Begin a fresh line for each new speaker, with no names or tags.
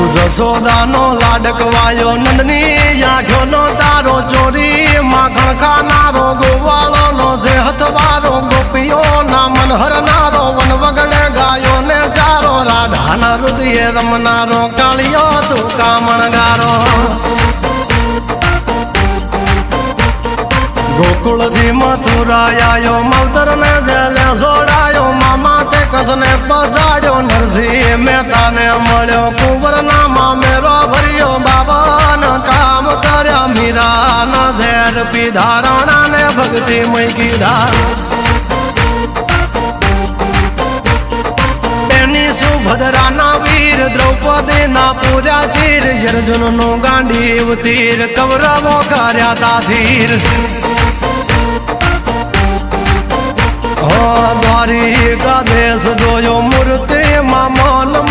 જશોદાનો લાડકવાયો નંદની આંખોનો તારો ચોરી માખણ ખાનારો ગોવાળોનો જે હથવારો ગોપીઓના મન હરનારો વન વગડે ગાયો ને ચારો રાધાના હૃદયે રમનારો કાળિયો તું કામણગારો ગોકુળથી મથુરાયો મવતર ને જેલે જોડાયો મામા તે કસને પસાડ્યો નરસિંહ મહેતાને મળ્યો કુંવરના મામેરો ભર્યો બાબન કામ કર્યા મીરાના ઝેર પીધા રાણાને ભક્તિ મય કીધા એની સુભદ્રાના વીર દ્રૌપદીના પૂર્યા ચીર અર્જુનનું ગાંડીવ તીર કૌરવો કર્યા તાધીર દ્વારિકા દેશ જોયો મૂર્તિ માં મન